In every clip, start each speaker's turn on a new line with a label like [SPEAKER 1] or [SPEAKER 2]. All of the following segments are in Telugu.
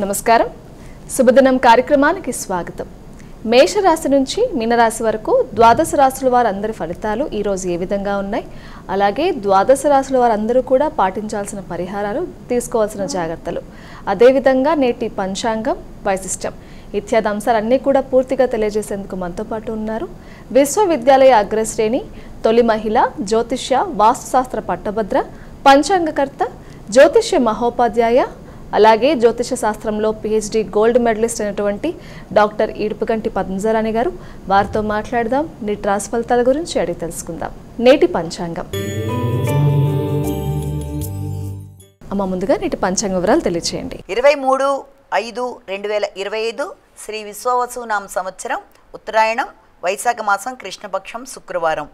[SPEAKER 1] నమస్కారం. శుభదినం కార్యక్రమానికి స్వాగతం. మేషరాశి నుంచి మీనరాశి వరకు ద్వాదశ రాశుల వారందరి ఫలితాలు ఈరోజు ఏ విధంగా ఉన్నాయి, అలాగే ద్వాదశ రాశుల వారందరూ కూడా పాటించాల్సిన పరిహారాలు, తీసుకోవాల్సిన జాగ్రత్తలు, అదేవిధంగా నేటి పంచాంగం, వైశిష్టం ఇత్యాది అంశాలన్నీ కూడా పూర్తిగా తెలియజేసేందుకు మనతో పాటు ఉన్నారు విశ్వవిద్యాలయ అగ్రశ్రేణి, తొలి మహిళ, జ్యోతిష్య వాస్తుశాస్త్ర పట్టభద్ర, పంచాంగకర్త, జ్యోతిష్య మహోపాధ్యాయ, అలాగే జ్యోతిష శాస్త్రంలో పిహెచ్డి గోల్డ్ మెడలిస్ట్ అయినటువంటి డాక్టర్ ఈడుపుగంటి పద్మజరాణి గారు. వారితో మాట్లాడదాం, నేటి రాశి ఫలితాల గురించి అడిగి తెలుసుకుందాం. నేటి పంచాంగం. అమ్మ, ముందుగా నేటి పంచాంగ వివరాలు తెలియచేయండి.
[SPEAKER 2] 23/5/2025 శ్రీ విశ్వవసునామ సంవత్సరం, ఉత్తరాయణం, వైశాఖ మాసం, కృష్ణపక్షం, శుక్రవారం.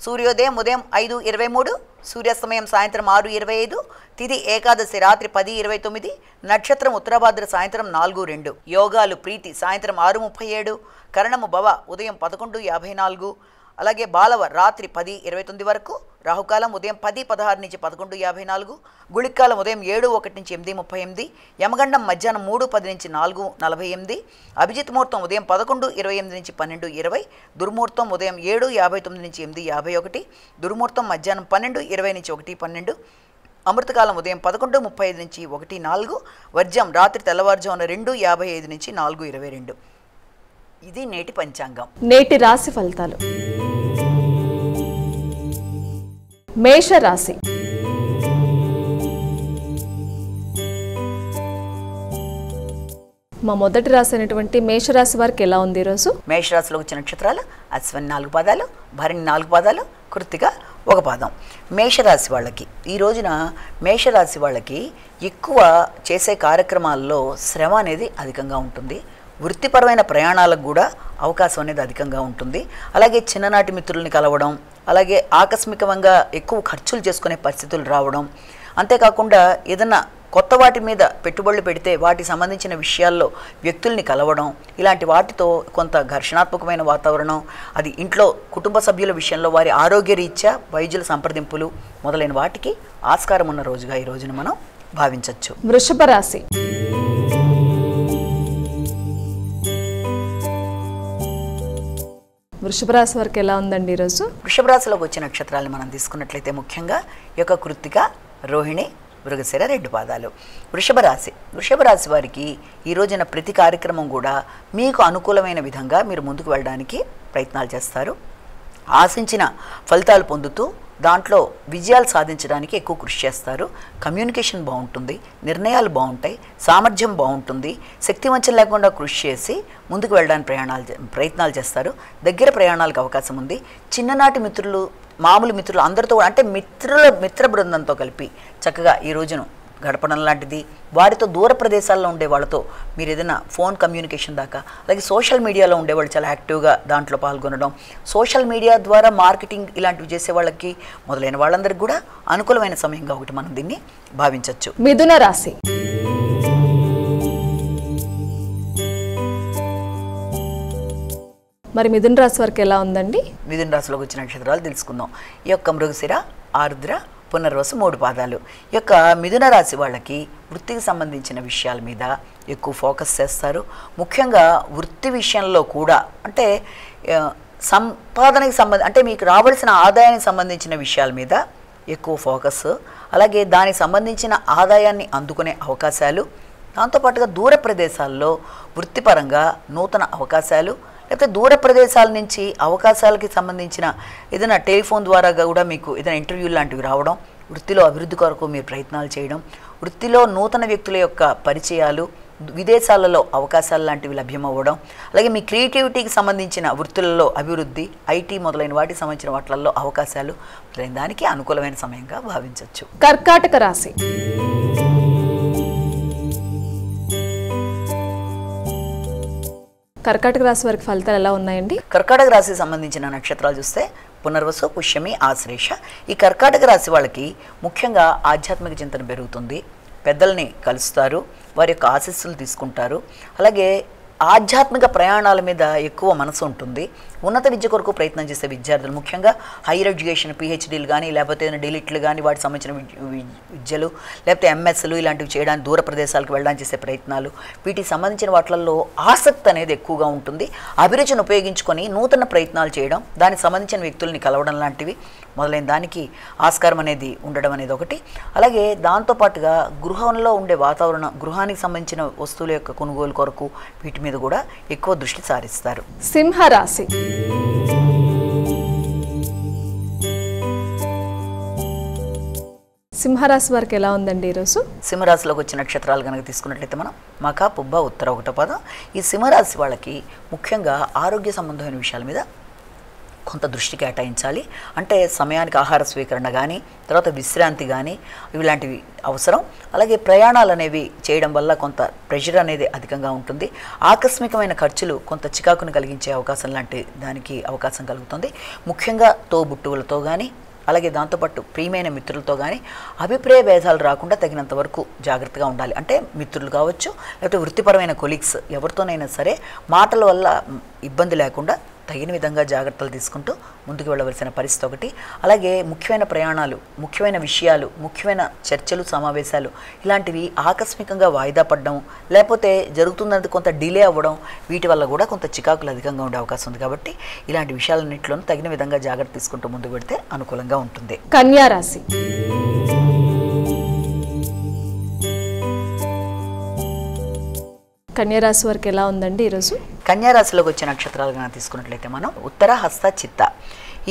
[SPEAKER 2] సూర్యోదయం ఉదయం 5:23, సూర్యాస్తమయం సాయంత్రం 6:25, తిథి ఏకాదశి రాత్రి 10:29, నక్షత్రం ఉత్తరాభాద్ర సాయంత్రం 4:02. యోగాలు ప్రీతి సాయంత్రం 6:37, కరణము భవ ఉదయం 11:54, అలాగే బాలవ రాత్రి 10:29 వరకు, రాహుకాలం ఉదయం 10:16 నుంచి 11:54, గుళికాలం ఉదయం 7:01 నుంచి 8:38, యమగండం మధ్యాహ్నం 3:10 నుంచి 4:48, అభిజిత్ ముహూర్తం ఉదయం 11:28 నుంచి 12:20, దుర్ముహూర్తం ఉదయం 7:59 నుంచి 8:51, దుర్ముహూర్తం మధ్యాహ్నం 12:20 నుంచి 1:12, అమృతకాలం ఉదయం 11:35 నుంచి 1:04, వర్జం రాత్రి తెల్లవారుజామున 2:55 నుంచి 4:22. ఇది నేటి పంచాంగం.
[SPEAKER 1] నేటి రాశి ఫలితాలు. మేషరాశి. మా మొదటి రాశి అయినటువంటి మేషరాశి వారికి ఎలా ఉంది ఈరోజు?
[SPEAKER 2] మేషరాశిలో వచ్చిన నక్షత్రాలు అశ్విని 4 పాదాలు, భరణి 4 పాదాలు, కృత్తిక 1 పాదం. మేషరాశి వాళ్ళకి ఈ రోజున మేషరాశి వాళ్ళకి ఎక్కువ చేసే కార్యక్రమాల్లో శ్రమ అనేది అధికంగా ఉంటుంది. వృత్తిపరమైన ప్రయాణాలకు కూడా అవకాశం అనేది అధికంగా ఉంటుంది. అలాగే చిన్ననాటి మిత్రుల్ని కలవడం, అలాగే ఆకస్మికంగా ఎక్కువ ఖర్చులు చేసుకునే పరిస్థితులు రావడం, అంతేకాకుండా ఏదన్నా కొత్త వాటి మీద పెట్టుబడులు పెడితే వాటికి సంబంధించిన విషయాల్లో వ్యక్తుల్ని కలవడం, ఇలాంటి వాటితో కొంత ఘర్షణాత్మకమైన వాతావరణం, అది ఇంట్లో కుటుంబ సభ్యుల విషయంలో వారి ఆరోగ్యరీత్యా వైద్యుల సంప్రదింపులు మొదలైన వాటికి ఆస్కారం ఉన్న రోజుగా ఈ రోజున మనం భావించవచ్చు.
[SPEAKER 1] వృషభ రాశి. వృషభ రాశి వారికి ఎలా ఉందండి ఈరోజు?
[SPEAKER 2] వృషభ రాశిలోకి వచ్చే నక్షత్రాలను మనం తీసుకున్నట్లయితే ముఖ్యంగా ఈ యొక్క కృత్తిక, రోహిణి, మృగశిర 2 పాదాలు. వృషభ రాశి వారికి ఈ రోజున ప్రతి కార్యక్రమం కూడా మీకు అనుకూలమైన విధంగా మీరు ముందుకు వెళ్ళడానికి ప్రయత్నాలు చేస్తారు. ఆశించిన ఫలితాలు పొందుతూ దాంట్లో విజయాలు సాధించడానికి ఎక్కువ కృషి చేస్తారు. కమ్యూనికేషన్ బాగుంటుంది, నిర్ణయాలు బాగుంటాయి, సామర్థ్యం బాగుంటుంది. శక్తివంచన లేకుండా కృషి చేసి ముందుకు వెళ్ళడానికి ప్రయత్నాలు చేస్తారు. దగ్గర ప్రయాణాలకు అవకాశం ఉంది. చిన్ననాటి మిత్రులు, మామూలు మిత్రులు అందరితో అంటే మిత్ర బృందంతో కలిపి చక్కగా ఈ రోజును గడపడం లాంటిది. వారితో దూర ప్రదేశాల్లో ఉండే వాళ్ళతో మీరు ఏదైనా ఫోన్ కమ్యూనికేషన్ దాకా, అలాగే సోషల్ మీడియాలో ఉండేవాళ్ళు చాలా యాక్టివ్గా దాంట్లో పాల్గొనడం, సోషల్ మీడియా ద్వారా మార్కెటింగ్ ఇలాంటివి చేసే వాళ్ళకి మొదలైన వాళ్ళందరికీ కూడా అనుకూలమైన సమయంగా ఒకటి మనం దీన్ని భావించవచ్చు.
[SPEAKER 1] మిథున రాశి. మరి మిథున రాశి వారికి ఎలా ఉందండి?
[SPEAKER 2] మిథున రాశిలోకి వచ్చిన నక్షత్రాలు తెలుసుకుందాం. ఈ యొక్క మృగశిర, ఆరుద్ర, పునర్వసు 3 పాదాలు. ఈ యొక్క మిథున రాశి వాళ్ళకి వృత్తికి సంబంధించిన విషయాల మీద ఎక్కువ ఫోకస్ చేస్తారు. ముఖ్యంగా వృత్తి విషయంలో కూడా అంటే సంపాదనకి అంటే మీకు రావాల్సిన ఆదాయానికి సంబంధించిన విషయాల మీద ఎక్కువ ఫోకస్, అలాగే దానికి సంబంధించిన ఆదాయాన్ని అందుకునే అవకాశాలు, దాంతోపాటుగా దూర ప్రదేశాల్లో వృత్తిపరంగా నూతన అవకాశాలు, లేకపోతే దూర ప్రదేశాల నుంచి అవకాశాలకి సంబంధించిన ఏదైనా టెలిఫోన్ ద్వారా కూడా మీకు ఏదైనా ఇంటర్వ్యూ లాంటివి రావడం, వృత్తిలో అభివృద్ధి కొరకు మీరు ప్రయత్నాలు చేయడం, వృత్తిలో నూతన వ్యక్తుల యొక్క పరిచయాలు, విదేశాలలో అవకాశాలు లాంటివి లభ్యమవ్వడం, అలాగే మీ క్రియేటివిటీకి సంబంధించిన వృత్తులలో అభివృద్ధి, ఐటీ మొదలైన వాటికి సంబంధించిన వాటిల్లో అవకాశాలు మొదలైన దానికి అనుకూలమైన సమయంగా భావించవచ్చు.
[SPEAKER 1] కర్కాటక రాశి. కర్కాటక రాశి వారికి ఫలితాలు ఎలా ఉన్నాయండి?
[SPEAKER 2] కర్కాటక రాశికి సంబంధించిన నక్షత్రాలు చూస్తే పునర్వసు, పుష్యమి, ఆశ్లేష. ఈ కర్కాటక రాశి వాళ్ళకి ముఖ్యంగా ఆధ్యాత్మిక చింతన పెరుగుతుంది. పెద్దల్ని కలుస్తారు, వారి యొక్క ఆశీస్సులు తీసుకుంటారు. అలాగే ఆధ్యాత్మిక ప్రయాణాల మీద ఎక్కువ మనసు ఉంటుంది. ఉన్నత విద్య కొరకు ప్రయత్నం చేసే విద్యార్థులు, ముఖ్యంగా హైయర్ ఎడ్యుకేషన్ PhDలు కానీ లేకపోతే డిలిట్లు కానీ వాటికి సంబంధించిన విద్యలు లేకపోతే MSలు ఇలాంటివి చేయడానికి దూర ప్రదేశాలకు వెళ్ళడానికి చేసే ప్రయత్నాలు, వీటికి సంబంధించిన వాటిల్లో ఆసక్తి అనేది ఎక్కువగా ఉంటుంది. అభిరుచిని ఉపయోగించుకొని నూతన ప్రయత్నాలు చేయడం, దానికి సంబంధించిన వ్యక్తుల్ని కలవడం లాంటివి మొదలైన దానికి ఆస్కారం అనేది ఉండడం అనేది ఒకటి. అలాగే దాంతోపాటుగా గృహంలో ఉండే వాతావరణం, గృహానికి సంబంధించిన వస్తువుల యొక్క కొనుగోలు కొరకు వీటి మీద కూడా ఎక్కువ దృష్టి సారిస్తారు.
[SPEAKER 1] సింహరాశి. సింహరాశి వారికి ఎలా ఉందండి ఈరోజు?
[SPEAKER 2] సింహరాశిలోకి వచ్చిన నక్షత్రాలు కనుక తీసుకున్నట్లయితే మనం మఖ, పుబ్బ, ఉత్తర ఒకటో పాదం. ఈ సింహరాశి వాళ్ళకి ముఖ్యంగా ఆరోగ్య సంబంధమైన విషయాల మీద కొంత దృష్టి కేటాయించాలి. అంటే సమయానికి ఆహార స్వీకరణ కానీ, తర్వాత విశ్రాంతి కానీ ఇలాంటివి అవసరం. అలాగే ప్రయాణాలు అనేవి చేయడం వల్ల కొంత ప్రెషర్ అనేది అధికంగా ఉంటుంది. ఆకస్మికమైన ఖర్చులు కొంత చికాకును కలిగించే అవకాశం లాంటి దానికి అవకాశం కలుగుతుంది. ముఖ్యంగా తోబుట్టువులతో కానీ అలాగే దాంతోపాటు ప్రియమైన మిత్రులతో కానీ అభిప్రాయ భేదాలు రాకుండా తగినంత వరకు జాగ్రత్తగా ఉండాలి. అంటే మిత్రులు కావచ్చు, లేకపోతే వృత్తిపరమైన కొలీగ్స్ ఎవరితోనైనా సరే మాటల వల్ల ఇబ్బంది లేకుండా తగిన విధంగా జాగ్రత్తలు తీసుకుంటూ ముందుకు వెళ్ళవలసిన పరిస్థితి ఒకటి. అలాగే ముఖ్యమైన ప్రయాణాలు, ముఖ్యమైన విషయాలు, ముఖ్యమైన చర్చలు, సమావేశాలు ఇలాంటివి ఆకస్మికంగా వాయిదా పడడం, లేకపోతే జరుగుతున్నది కొంత డిలే అవ్వడం, వీటి వల్ల కూడా కొంత చికాకులు అధికంగా ఉండే అవకాశం ఉంది. కాబట్టి ఇలాంటి విషయాలన్నింటిలోనూ తగిన విధంగా జాగ్రత్త తీసుకుంటూ ముందుకు పెడితే అనుకూలంగా ఉంటుంది.
[SPEAKER 1] కన్యా రాశి. కన్యారాశి వారికి ఎలా ఉందండి ఈరోజు?
[SPEAKER 2] కన్యారాశిలోకి వచ్చే నక్షత్రాలు కనుక తీసుకున్నట్లయితే మనం ఉత్తర, హస్త, చిత్త.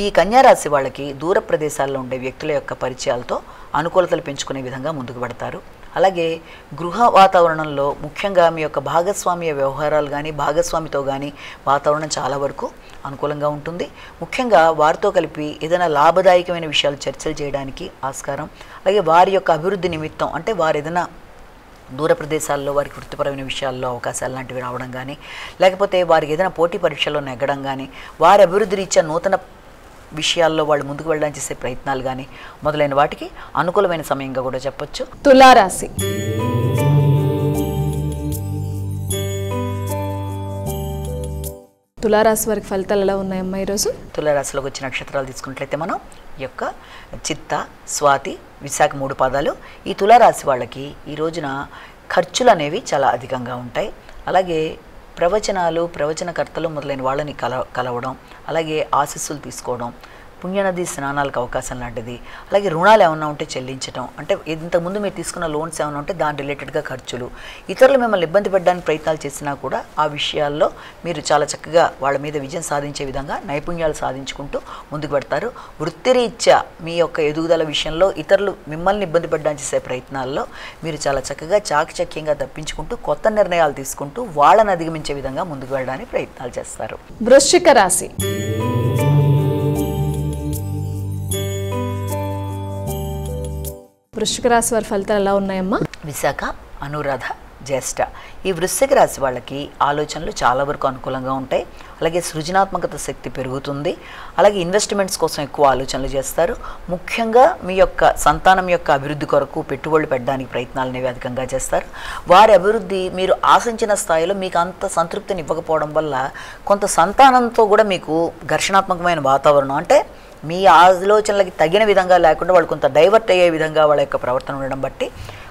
[SPEAKER 2] ఈ కన్యారాశి వాళ్ళకి దూర ప్రదేశాల్లో ఉండే వ్యక్తుల యొక్క పరిచయాలతో అనుకూలతలు పెంచుకునే విధంగా ముందుకు పడతారు. అలాగే గృహ వాతావరణంలో ముఖ్యంగా మీ యొక్క భాగస్వామ్య వ్యవహారాలు కానీ, భాగస్వామితో కానీ వాతావరణం చాలా వరకు అనుకూలంగా ఉంటుంది. ముఖ్యంగా వారితో కలిపి ఏదైనా లాభదాయకమైన విషయాలు చర్చలు చేయడానికి ఆస్కారం. అలాగే వారి యొక్క అభివృద్ధి నిమిత్తం, అంటే వారు ఏదైనా దూర ప్రదేశాల్లో వారికి వృత్తిపరమైన విషయాల్లో అవకాశాలు లాంటివి రావడం కానీ, లేకపోతే వారికి ఏదైనా పోటీ పరీక్షల్లో నెగ్గడం కానీ, వారి అభివృద్ధి రీత్యా నూతన విషయాల్లో వాళ్ళు ముందుకు వెళ్ళడానికి చేసే ప్రయత్నాలు కానీ మొదలైన వాటికి అనుకూలమైన సమయంగా కూడా చెప్పొచ్చు.
[SPEAKER 1] తులారాశి. తులారాశి వారికి ఫలితాలు ఎలా ఉన్నాయమ్మా ఈరోజు?
[SPEAKER 2] తులారాశిలోకి వచ్చిన నక్షత్రాలు తీసుకున్నట్లయితే మనం ఈ యొక్క చిత్త, స్వాతి, విశాఖ 3 పాదాలు. ఈ తులారాశి వాళ్ళకి ఈ రోజున ఖర్చులు అనేవి చాలా అధికంగా ఉంటాయి. అలాగే ప్రవచనాలు, ప్రవచనకర్తలు మొదలైన వాళ్ళని కలవడం, అలాగే ఆశీస్సులు తీసుకోవడం, పుణ్యనది స్నానాలకు అవకాశం లాంటిది. అలాగే రుణాలు ఏమన్నా ఉంటే చెల్లించడం, అంటే ఇంతకుముందు మీరు తీసుకున్న లోన్స్ ఏమైనా ఉంటే దాని రిలేటెడ్గా ఖర్చులు, ఇతరులు మిమ్మల్ని ఇబ్బంది పెట్టడానికి ప్రయత్నాలు చేసినా కూడా ఆ విషయాల్లో మీరు చాలా చక్కగా వాళ్ళ మీద విజయం సాధించే విధంగా నైపుణ్యాలు సాధించుకుంటూ ముందుకు పెడతారు. వృత్తిరీత్యా మీ యొక్క ఎదుగుదల విషయంలో ఇతరులు మిమ్మల్ని ఇబ్బంది పెట్టడానికి చేసే ప్రయత్నాల్లో మీరు చాలా చక్కగా చాకచక్యంగా తప్పించుకుంటూ కొత్త నిర్ణయాలు తీసుకుంటూ వాళ్ళని అధిగమించే విధంగా ముందుకు వెళ్ళడానికి ప్రయత్నాలు చేస్తారు.
[SPEAKER 1] వృశ్చిక రాశి. వృశ్చిక రాశి వారి ఫలితాలు ఎలా ఉన్నాయమ్మా?
[SPEAKER 2] విశాఖ, అనురాధ, జ్యేష్ఠ. ఈ వృశ్చిక రాశి వాళ్ళకి ఆలోచనలు చాలా వరకు అనుకూలంగా ఉంటాయి. అలాగే సృజనాత్మకత శక్తి పెరుగుతుంది. అలాగే ఇన్వెస్ట్మెంట్స్ కోసం ఎక్కువ ఆలోచనలు చేస్తారు. ముఖ్యంగా మీ యొక్క సంతానం యొక్క అభివృద్ధి కొరకు పెట్టుబడులు పెట్టడానికి ప్రయత్నాలు అనేవి అధికంగా చేస్తారు. వారి అభివృద్ధి మీరు ఆశించిన స్థాయిలో మీకు అంత సంతృప్తిని ఇవ్వకపోవడం వల్ల కొంత సంతానంతో కూడా మీకు ఘర్షణాత్మకమైన వాతావరణం, అంటే మీ ఆలోచనలకి తగిన విధంగా లేకుండా వాళ్ళు కొంత డైవర్ట్ అయ్యే విధంగా వాళ్ళ యొక్క ప్రవర్తన ఉండడం బట్టి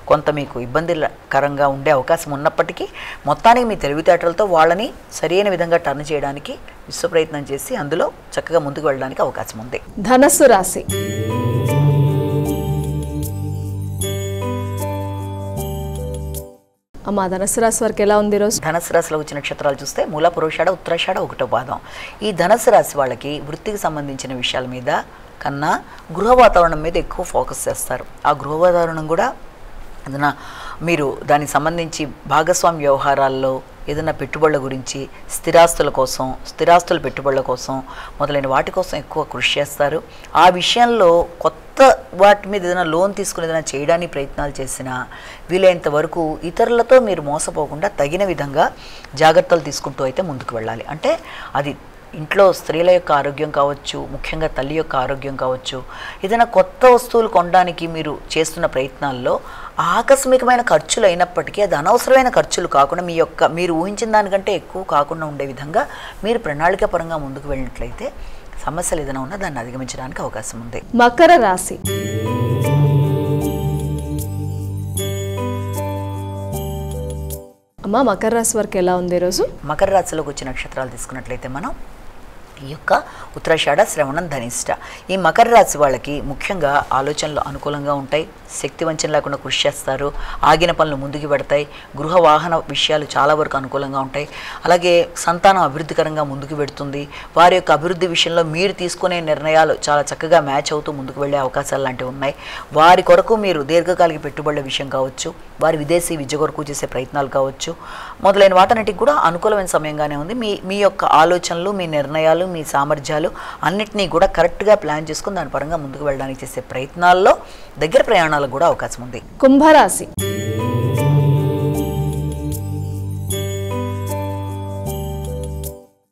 [SPEAKER 2] కొంత మీకు ఇబ్బందికరంగా ఉండే అవకాశం ఉన్నప్పటికీ మొత్తానికి మీ తెలివితేటలతో వాళ్ళని సరైన విధంగా టర్న్ చేయడానికి విశ్వ ప్రయత్నం చేసి అందులో చక్కగా ముందుకు వెళ్ళడానికి అవకాశం ఉంది.
[SPEAKER 1] ధనస్సు రాశి. అమ్మా ధనస్సు రాశి వారికి ఎలా ఉంది ఈరోజు?
[SPEAKER 2] ధనస్సు రాశిలో వచ్చిన నక్షత్రాలు చూస్తే మూల, పురుషాఢ, ఉత్తరాషాఢ 1వ పాదం. ఈ ధనస్సు రాశి వాళ్ళకి వృత్తికి సంబంధించిన విషయాల మీద కన్నా గృహ వాతావరణం మీద ఎక్కువ ఫోకస్ చేస్తారు. ఆ గృహ వాతావరణం కూడా ఏదైనా మీరు దానికి సంబంధించి భాగస్వామ్య వ్యవహారాల్లో ఏదైనా పెట్టుబడుల గురించి, స్థిరాస్తుల కోసం, స్థిరాస్తుల పెట్టుబడుల కోసం మొదలైన వాటి కోసం ఎక్కువ కృషి చేస్తారు. ఆ విషయంలో కొత్త వాటి మీద ఏదైనా లోన్ తీసుకుని ఏదైనా చేయడానికి ప్రయత్నాలు చేసినా వీలైనంత వరకు ఇతరులతో మీరు మోసపోకుండా తగిన విధంగా జాగ్రత్తలు తీసుకుంటూ అయితే ముందుకు వెళ్ళాలి. అంటే అది ఇంట్లో స్త్రీల యొక్క ఆరోగ్యం కావచ్చు, ముఖ్యంగా తల్లి యొక్క ఆరోగ్యం కావచ్చు, ఏదైనా కొత్త వస్తువులు కొనడానికి మీరు చేస్తున్న ప్రయత్నాల్లో ఆకస్మికమైన ఖర్చులు అయినప్పటికీ అది అనవసరమైన ఖర్చులు కాకుండా మీరు ఊహించిన దానికంటే ఎక్కువ కాకుండా ఉండే విధంగా మీరు ప్రణాళిక పరంగా ముందుకు వెళ్ళినట్లయితే సమస్యలు ఏదైనా ఉన్నా దాన్ని అధిగమించడానికి అవకాశం ఉంది.
[SPEAKER 1] మకర రాశి. అమ్మ, మకర రాశి వారికి ఎలా ఉంది ఈరోజు?
[SPEAKER 2] మకర రాశిలోకి వచ్చే నక్షత్రాలు తీసుకున్నట్లయితే మనం ఈ యొక్క ఉత్తరాషాఢ, శ్రవణం, ధనిష్ట ఈ మకర రాశి వాళ్ళకి ముఖ్యంగా ఆలోచనలు అనుకూలంగా ఉంటాయి. శక్తి వంచన లేకుండా కృషి చేస్తారు. ఆగిన పనులు ముందుకు పెడతాయి. గృహ వాహన విషయాలు చాలా వరకు అనుకూలంగా ఉంటాయి. అలాగే సంతానం అభివృద్ధికరంగా ముందుకు పెడుతుంది. వారి యొక్క అభివృద్ధి విషయంలో మీరు తీసుకునే నిర్ణయాలు చాలా చక్కగా మ్యాచ్ అవుతూ ముందుకు వెళ్ళే అవకాశాలు లాంటివి ఉన్నాయి. వారి కొరకు మీరు దీర్ఘకాలిక పెట్టుబడుల విషయం కావచ్చు, వారి విదేశీ విద్య కొరకు చేసే ప్రయత్నాలు కావచ్చు, మొదలైన వాటన్నిటికి కూడా అనుకూలమైన సమయంగానే ఉంది. మీ యొక్క ఆలోచనలు, మీ నిర్ణయాలు, మీ సామర్థ్యాలు అన్నిటినీ కూడా కరెక్ట్గా ప్లాన్ చేసుకుని దాని పరంగా ముందుకు వెళ్ళడానికి చేసే ప్రయత్నాల్లో దగ్గర ప్రయాణాలకు కూడా అవకాశం ఉంది.
[SPEAKER 1] కుంభరాశి.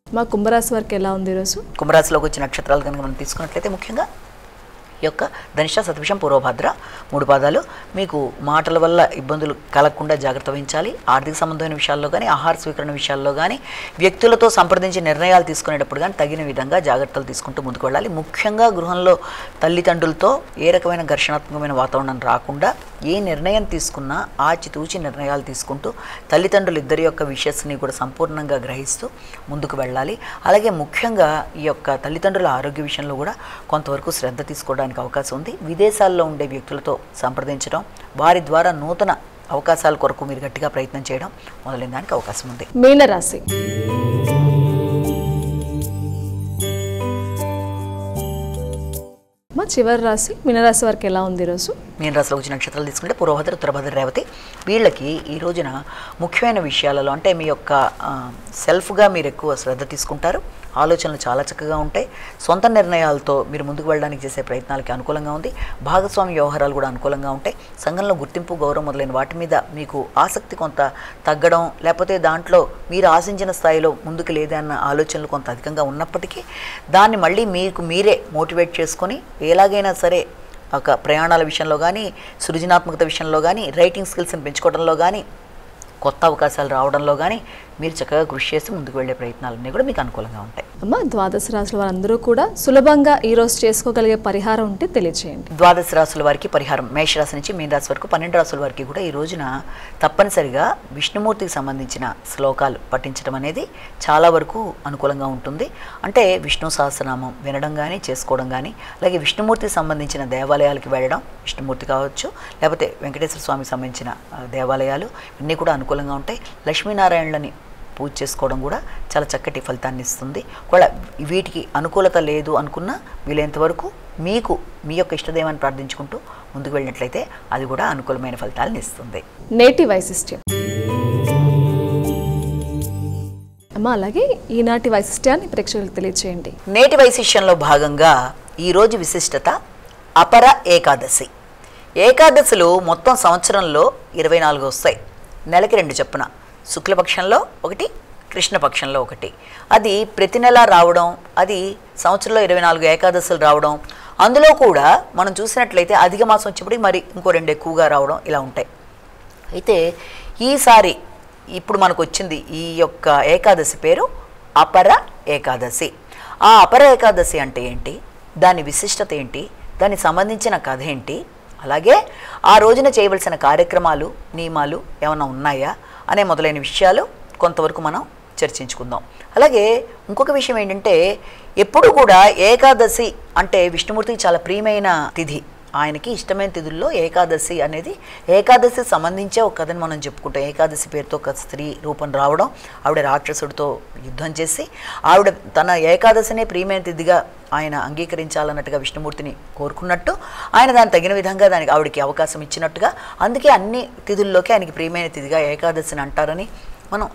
[SPEAKER 1] మా కుంభరాశి వారికి ఎలా ఉంది ఈరోజు?
[SPEAKER 2] కుంభరాశిలోకి వచ్చిన నక్షత్రాలు కనుక మనం తీసుకున్నట్లయితే ముఖ్యంగా ఈ యొక్క ధనిష్ట, శతభిషం, పూర్వభద్ర 3 పాదాలు. మీకు మాటల వల్ల ఇబ్బందులు కలగకుండా జాగ్రత్త వహించాలి. ఆర్థిక సంబంధమైన విషయాల్లో కానీ, ఆహార స్వీకరణ విషయాల్లో కానీ, వ్యక్తులతో సంప్రదించి నిర్ణయాలు తీసుకునేటప్పుడు కానీ తగిన విధంగా జాగ్రత్తలు తీసుకుంటూ ముందుకు వెళ్ళాలి. ముఖ్యంగా గృహంలో తల్లిదండ్రులతో ఏ రకమైన ఘర్షణాత్మకమైన వాతావరణం రాకుండా ఏ నిర్ణయం తీసుకున్నా ఆచితూచి నిర్ణయాలు తీసుకుంటూ తల్లిదండ్రులు ఇద్దరి యొక్క విషయస్ని కూడా సంపూర్ణంగా గ్రహిస్తూ ముందుకు వెళ్ళాలి. అలాగే ముఖ్యంగా ఈ యొక్క తల్లిదండ్రుల ఆరోగ్య విషయంలో కూడా కొంతవరకు శ్రద్ధ తీసుకోవడానికి అవకాశం ఉంది. విదేశాల్లో ఉండే వ్యక్తులతో సంప్రదించడం, వారి ద్వారా నూతన అవకాశాల కొరకు మీరు గట్టిగా ప్రయత్నం చేయడం మొదలైన దానికి అవకాశం ఉంది.
[SPEAKER 1] మీనరాశి. మా చివరి రాశి మీనరాశి వారికి ఎలా ఉంది ఈరోజు?
[SPEAKER 2] మీనరాశిలో వచ్చిన నక్షత్రాలు తీసుకుంటే పూర్వభద్ర, ఉత్తరభద్ర, రేవతి వీళ్ళకి ఈ రోజున ముఖ్యమైన విషయాలలో అంటే మీ యొక్క సెల్ఫ్గా మీరు ఎక్కువ శ్రద్ధ తీసుకుంటారు. ఆలోచనలు చాలా చక్కగా ఉంటాయి. సొంత నిర్ణయాలతో మీరు ముందుకు వెళ్ళడానికి చేసే ప్రయత్నాలకి అనుకూలంగా ఉంది. భాగస్వామి వ్యవహారాలు కూడా అనుకూలంగా ఉంటాయి. సంఘంలో గుర్తింపు, గౌరవం మొదలైన వాటి మీద మీకు ఆసక్తి కొంత తగ్గడం, లేకపోతే దాంట్లో మీరు ఆశించిన స్థాయిలో ముందుకు లేదన్న ఆలోచనలు కొంత అధికంగా ఉన్నప్పటికీ దాన్ని మళ్ళీ మీకు మీరే మోటివేట్ చేసుకొని ఎలాగైనా సరే ఒక ప్రయాణాల విషయంలో కానీ, సృజనాత్మకత విషయంలో కానీ, రైటింగ్ స్కిల్స్ని పెంచుకోవడంలో కానీ, కొత్త అవకాశాలు రావడంలో కానీ మీరు చక్కగా కృషి చేసి ముందుకు వెళ్ళే ప్రయత్నాలన్నీ కూడా మీకు అనుకూలంగా ఉంటాయి.
[SPEAKER 1] అమ్మ, ద్వాదశ రాశుల వారందరూ కూడా సులభంగా ఈరోజు చేసుకోగలిగే పరిహారం ఉంటే తెలియజేయండి.
[SPEAKER 2] ద్వాదశ రాశుల వారికి పరిహారం మేషరాశి నుంచి మీన రాశి వరకు 12 రాశుల వారికి కూడా ఈ రోజున తప్పనిసరిగా విష్ణుమూర్తికి సంబంధించిన శ్లోకాలు పఠించడం అనేది చాలా వరకు అనుకూలంగా ఉంటుంది. అంటే విష్ణు సహస్రనామం వినడం కానీ, చేసుకోవడం కానీ, అలాగే విష్ణుమూర్తికి సంబంధించిన దేవాలయాలకి వెళ్ళడం, విష్ణుమూర్తి కావచ్చు లేకపోతే వెంకటేశ్వర స్వామికి సంబంధించిన దేవాలయాలు ఇవన్నీ కూడా అనుకూలంగా ఉంటాయి. లక్ష్మీనారాయణులని పూజ చేసుకోవడం కూడా చాలా చక్కటి ఫలితాన్ని ఇస్తుంది. కూడా వీటికి అనుకూలత లేదు అనుకున్నా వీలైనంత వరకు మీకు మీ యొక్క ఇష్టదేవాన్ని ప్రార్థించుకుంటూ ముందుకు వెళ్ళినట్లయితే అది కూడా అనుకూలమైన ఫలితాలను ఇస్తుంది.
[SPEAKER 1] నేటి వైశిష్ట్యం అమ్మ, అలాగే ఈనాటి వైశిష్ట్యాన్ని ప్రేక్షకులకు తెలియజేయండి.
[SPEAKER 2] నేటి వైశిష్యంలో భాగంగా ఈరోజు విశిష్టత అపర ఏకాదశి. ఏకాదశులు మొత్తం సంవత్సరంలో 24 వస్తాయి. నెలకి 2 చొప్పున, శుక్లపక్షంలో 1, కృష్ణపక్షంలో 1. అది ప్రతి నెల రావడం, అది సంవత్సరంలో 24 ఏకాదశులు రావడం, అందులో కూడా మనం చూసినట్లయితే అధిక మాసం వచ్చేప్పటికి మరి ఇంకో 2 ఎక్కువగా రావడం ఇలా ఉంటాయి. అయితే ఈసారి ఇప్పుడు మనకు వచ్చింది ఈ యొక్క ఏకాదశి పేరు అపర ఏకాదశి. ఆ అపర ఏకాదశి అంటే ఏంటి, దాని విశిష్టత ఏంటి, దానికి సంబంధించిన కథ ఏంటి, అలాగే ఆ రోజున చేయవలసిన కార్యక్రమాలు, నియమాలు ఏమైనా ఉన్నాయా అనే మొదలైన విషయాలు కొంతవరకు మనం చర్చించుకుందాం. అలాగే ఇంకొక విషయం ఏంటంటే ఎప్పుడు కూడా ఏకాదశి అంటే విష్ణుమూర్తికి చాలా ప్రియమైన తిథి. ఆయనకి ఇష్టమైన తిథుల్లో ఏకాదశి అనేది, ఏకాదశి సంబంధించే ఒక కథను మనం చెప్పుకుంటాం. ఏకాదశి పేరుతో ఒక స్త్రీ రూపం రావడం, ఆవిడ రాక్షసుడితో యుద్ధం చేసి ఆవిడ తన ఏకాదశినే ప్రియమైన తిథిగా ఆయన అంగీకరించాలన్నట్టుగా విష్ణుమూర్తిని కోరుకున్నట్టు, ఆయన దానికి తగిన విధంగా దానికి ఆవిడకి అవకాశం ఇచ్చినట్టుగా, అందుకే అన్ని తిథుల్లోకి ఆయనకి ప్రియమైన తిథిగా ఏకాదశిని అంటారని మనం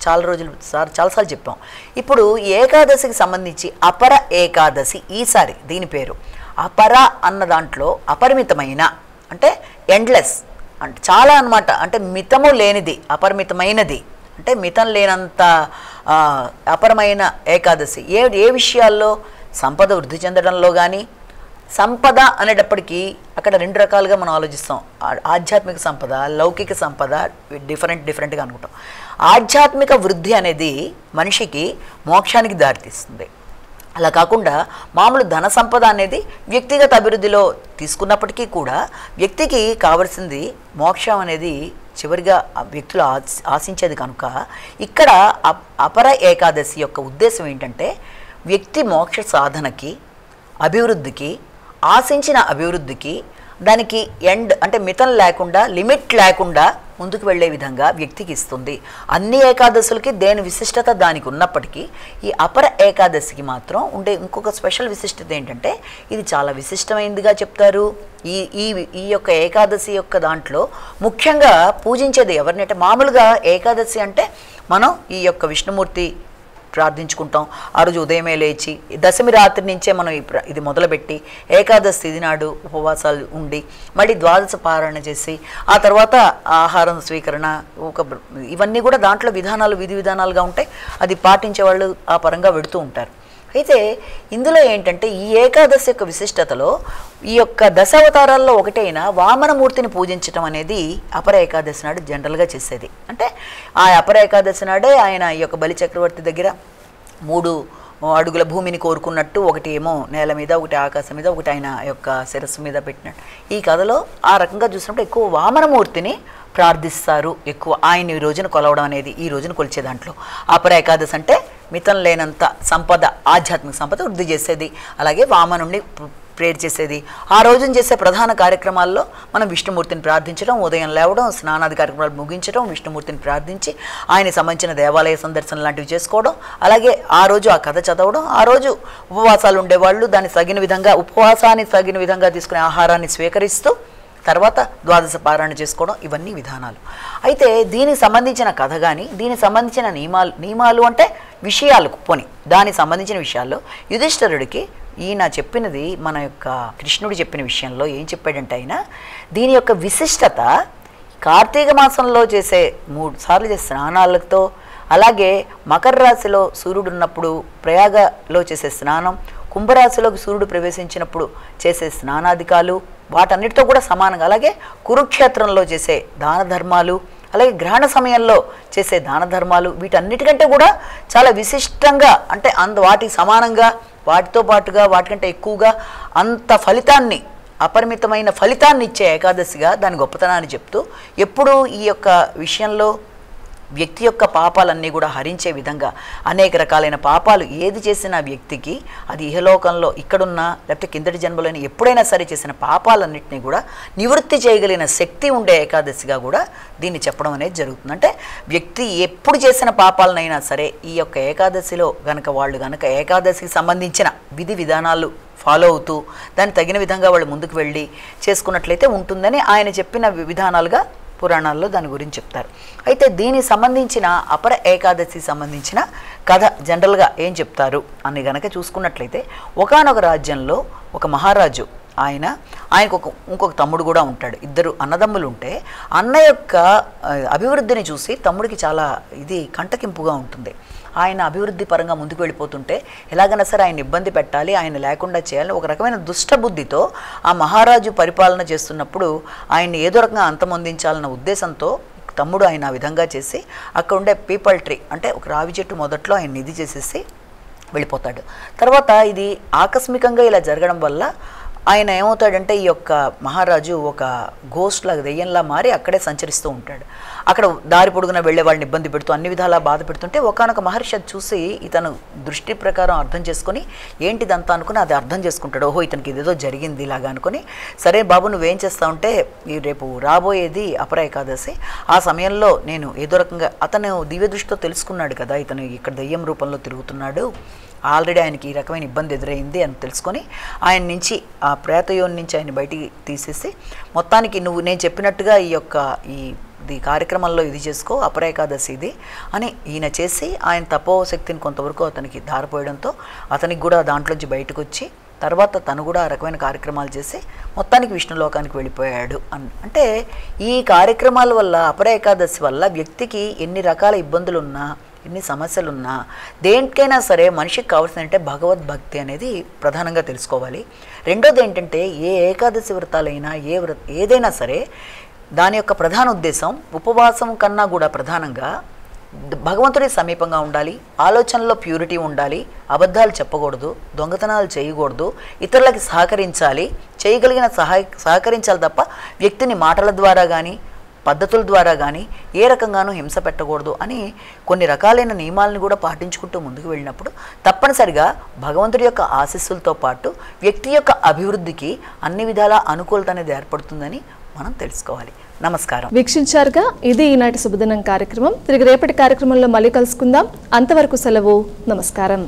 [SPEAKER 2] చాలాసార్లు చెప్పాం. ఇప్పుడు ఏకాదశికి సంబంధించి అపర ఏకాదశి ఈసారి దీని పేరు. అపర అన్న దాంట్లో అపరిమితమైన అంటే ఎండ్లెస్ అంటే చాలా అన్నమాట, అంటే మితము లేనిది, అపరిమితమైనది అంటే మితం లేనంత అపరమైన ఏకాదశి. ఏ విషయాల్లో? సంపద వృద్ధి చెందడంలో కానీ, సంపద అనేటప్పటికీ అక్కడ 2 రకాలుగా మనం ఆలోచిస్తాం. ఆధ్యాత్మిక సంపద, లౌకిక సంపద, డిఫరెంట్గా అనుకుంటాం. ఆధ్యాత్మిక వృద్ధి అనేది మనిషికి మోక్షానికి దారితీస్తుంది. అలా కాకుండా మామూలు ధన సంపద అనేది వ్యక్తిగత అభివృద్ధిలో తీసుకున్నప్పటికీ కూడా వ్యక్తికి కావలసింది మోక్షం అనేది చివరిగా వ్యక్తులు ఆశించేది కనుక ఇక్కడ అపర ఏకాదశి యొక్క ఉద్దేశం ఏంటంటే వ్యక్తి మోక్ష సాధనకి, అభివృద్ధికి, ఆశించిన అభివృద్ధికి, దానికి ఎండ్ అంటే మితం లేకుండా, లిమిట్ లేకుండా ముందుకు వెళ్ళే విధంగా వ్యక్తికి ఇస్తుంది. అన్ని ఏకాదశులకి దేని విశిష్టత దానికి ఉన్నప్పటికీ ఈ అపర ఏకాదశికి మాత్రం ఉండే ఇంకొక స్పెషల్ విశిష్టత ఏంటంటే ఇది చాలా విశిష్టమైనదిగా చెప్తారు. ఈ యొక్క ఏకాదశి యొక్క దాంట్లో ముఖ్యంగా పూజించేది ఎవరిని అంటే, మామూలుగా ఏకాదశి అంటే మనం ఈ యొక్క విష్ణుమూర్తి ప్రార్థించుకుంటాం. ఆ రోజు ఉదయమే లేచి దశమి రాత్రి నుంచే మనం ఇది మొదలుపెట్టి ఏకాదశి తిథి నాడు ఉపవాసాలు ఉండి మళ్ళీ ద్వాదశ పారాయణ చేసి ఆ తర్వాత ఆహారం స్వీకరణ ఇవన్నీ కూడా దాంట్లో విధానాలు విధి విధానాలుగా ఉంటాయి. అది పాటించే వాళ్ళు ఆ పరంగా వెడుతూ ఉంటారు. అయితే ఇందులో ఏంటంటే ఈ ఏకాదశి యొక్క విశిష్టతలో ఈ యొక్క దశావతారాల్లో ఒకటైన వామనమూర్తిని పూజించడం అనేది అపర ఏకాదశి నాడు జనరల్గా చేసేది. అంటే ఆ అపర ఏకాదశి నాడే ఆయన ఈ యొక్క బలి చక్రవర్తి దగ్గర 3 అడుగుల భూమిని కోరుకున్నట్టు, ఒకటి ఏమో నేల మీద, ఒకటి ఆకాశం మీద, ఒకటి ఆయన యొక్క శిరస్సు మీద పెట్టినట్టు ఈ కథలో ఆ రకంగా చూసినప్పుడు ఎక్కువ వామనమూర్తిని ప్రార్థిస్తారు. ఎక్కువ ఆయన ఈ రోజున కొలవడం అనేది, ఈ రోజున కొలిచే దాంట్లో అపర ఏకాదశి అంటే మితం లేనంత సంపద, ఆధ్యాత్మిక సంపద వృద్ధి చేసేది. అలాగే వామనుడిని ప్రేర్ చేసేది. ఆ రోజున చేసే ప్రధాన కార్యక్రమాల్లో మనం విష్ణుమూర్తిని ప్రార్థించడం, ఉదయం లేవడం, స్నానాది కార్యక్రమాలు ముగించడం, విష్ణుమూర్తిని ప్రార్థించి ఆయనకి సంబంధించిన దేవాలయ సందర్శన లాంటివి చేసుకోవడం, అలాగే ఆ రోజు ఆ కథ చదవడం, ఆ రోజు ఉపవాసాలు ఉండేవాళ్ళు దానికి తగిన విధంగా ఉపవాసానికి తగిన విధంగా తీసుకునే ఆహారాన్ని స్వీకరిస్తూ తర్వాత ద్వాదశ పారాయణ చేసుకోవడం, ఇవన్నీ విధానాలు. అయితే దీనికి సంబంధించిన కథ కానీ, దీనికి సంబంధించిన నియమాలు అంటే విషయాలు పోని దానికి సంబంధించిన విషయాల్లో యుధిష్ఠిరుడికి ఈయన చెప్పినది, మన యొక్క కృష్ణుడు చెప్పిన విషయంలో ఏం చెప్పాడంటే ఆయన దీని యొక్క విశిష్టత కార్తీక మాసంలో చేసే 3 సార్లు చేసే స్నానాలతో, అలాగే మకర రాశిలో సూర్యుడు ఉన్నప్పుడు ప్రయాగలో చేసే స్నానం, కుంభరాశిలోకి సూర్యుడు ప్రవేశించినప్పుడు చేసే స్నానాధికాలు, వాటన్నిటితో కూడా సమానంగా, అలాగే కురుక్షేత్రంలో చేసే దాన ధర్మాలు, అలాగే గ్రహణ సమయంలో చేసే దాన ధర్మాలు, వీటన్నిటికంటే కూడా చాలా విశిష్టంగా అంటే వాటికి సమానంగా, వాటితో పాటుగా, వాటికంటే ఎక్కువగా అంత ఫలితాన్ని, అపరిమితమైన ఫలితాన్ని ఇచ్చే ఏకాదశిగా దాని గొప్పతనాన్ని చెప్తూ ఎప్పుడూ ఈ యొక్క విషయంలో వ్యక్తి యొక్క పాపాలన్నీ కూడా హరించే విధంగా అనేక రకాలైన పాపాలు ఏది చేసిన వ్యక్తికి అది ఇహలోకంలో ఇక్కడున్న లేకపోతే కిందటి జన్మలోని ఎప్పుడైనా సరే చేసిన పాపాలన్నింటినీ కూడా నివృత్తి చేయగలిగిన శక్తి ఉండే ఏకాదశిగా కూడా దీన్ని చెప్పడం అనేది జరుగుతుంది. అంటే వ్యక్తి ఎప్పుడు చేసిన పాపాలనైనా సరే ఈ యొక్క ఏకాదశిలో వాళ్ళు గనక ఏకాదశికి సంబంధించిన విధి విధానాలు ఫాలో అవుతూ దాన్ని తగిన విధంగా వాళ్ళు ముందుకు వెళ్ళి చేసుకున్నట్లయితే ఉంటుందని ఆయన చెప్పిన విధానాలుగా పురాణాల్లో దాని గురించి చెప్తారు. అయితే దీనికి సంబంధించిన అపర ఏకాదశి సంబంధించిన కథ జనరల్గా ఏం చెప్తారు అని గనక చూసుకున్నట్లయితే, ఒకానొక రాజ్యంలో ఒక మహారాజు ఆయనకు ఇంకొక తమ్ముడు కూడా ఉంటాడు. 2 అన్నదమ్ములు ఉంటే అన్న యొక్క అభివృద్ధిని చూసి తమ్ముడికి చాలా కంటకింపుగా ఉంటుంది. ఆయన అభివృద్ధి పరంగా ముందుకు వెళ్ళిపోతుంటే ఎలాగైనా సరే ఆయన ఇబ్బంది పెట్టాలి, ఆయన లేకుండా చేయాలి, ఒక రకమైన దుష్టబుద్ధితో ఆ మహారాజు పరిపాలన చేస్తున్నప్పుడు ఆయన్ని ఏదో రకంగా అంతమొందించాలన్న ఉద్దేశంతో తమ్ముడు ఆయన ఆ విధంగా చేసి అక్కడ ఉండే పీపల్ ట్రీ అంటే ఒక రావి చెట్టు మొదట్లో ఆయన ఇది చేసేసి వెళ్ళిపోతాడు. తర్వాత ఇది ఆకస్మికంగా ఇలా జరగడం వల్ల ఆయన ఏమవుతాడంటే ఈ యొక్క మహారాజు ఒక గోస్ట్ లాగా, దెయ్యంలా మారి అక్కడే సంచరిస్తూ ఉంటాడు. అక్కడ దారి పొడుగున వెళ్ళే వాళ్ళని ఇబ్బంది పెడుతూ అన్ని విధాలా బాధ పెడుతుంటే ఒకానొక మహర్షి అది చూసి ఇతను దృష్టి ప్రకారం అర్థం చేసుకొని ఏంటిదంతా అనుకుని అది అర్థం చేసుకుంటాడు. ఓహో ఇతనికి ఇదేదో జరిగింది ఇలాగా అనుకుని, సరే బాబు నువ్వేం చేస్తావు అంటే రేపు రాబోయేది అపర ఏకాదశి, ఆ సమయంలో నేను ఏదో రకంగా అతను దివ్య దృష్టితో తెలుసుకున్నాడు కదా ఇతను ఇక్కడ దెయ్యం రూపంలో తిరుగుతున్నాడు, ఆల్రెడీ ఆయనకి ఈ రకమైన ఇబ్బంది ఎదురైంది అని తెలుసుకొని ఆయన నుంచి ఆ ప్రేతయోని నుంచి ఆయన బయటికి తీసేసి మొత్తానికి నువ్వు నేను చెప్పినట్టుగా ఈ కార్యక్రమంలో ఇది చేసుకో అపర ఏకాదశి ఇది అని ఈయన చేసి ఆయన తపోశక్తిని కొంతవరకు అతనికి ధారపోయడంతో అతనికి కూడా దాంట్లోంచి బయటకు వచ్చి తర్వాత తను కూడా ఆ రకమైన కార్యక్రమాలు చేసి మొత్తానికి విష్ణులోకానికి వెళ్ళిపోయాడు అంటే ఈ కార్యక్రమాల వల్ల అపర ఏకాదశి వల్ల వ్యక్తికి ఎన్ని రకాల ఇబ్బందులున్నా ఎన్ని సమస్యలున్నా దేనికైనా సరే మనిషికి కావాల్సిందంటే భగవద్భక్తి అనేది ప్రధానంగా తెలుసుకోవాలి. రెండోది ఏంటంటే ఏ ఏకాదశి వ్రతాలైనా ఏదైనా సరే దాని యొక్క ప్రధాన ఉద్దేశం ఉపవాసం కన్నా కూడా ప్రధానంగా భగవంతుడి సమీపంగా ఉండాలి, ఆలోచనలో ప్యూరిటీ ఉండాలి, అబద్ధాలు చెప్పకూడదు, దొంగతనాలు చేయకూడదు, ఇతరులకి సహకరించాలి, చేయగలిగిన సహకరించాలి తప్ప వ్యక్తిని మాటల ద్వారా కానీ పద్ధతుల ద్వారా కానీ ఏ రకంగానూ హింస పెట్టకూడదు అని కొన్ని రకాలైన నియమాలను కూడా పాటించుకుంటూ ముందుకు వెళ్ళినప్పుడు తప్పనిసరిగా భగవంతుడి యొక్క ఆశీస్సులతో పాటు వ్యక్తి యొక్క అభివృద్ధికి అన్ని విధాల అనుకూలత అనేది ఏర్పడుతుందని మనం తెలుసుకోవాలి. నమస్కారం.
[SPEAKER 1] వీక్షించారుగా, ఇది ఈనాటి శుభదినం కార్యక్రమం. తిరిగి రేపటి కార్యక్రమంలో మళ్ళీ కలుసుకుందాం. అంతవరకు సెలవు. నమస్కారం.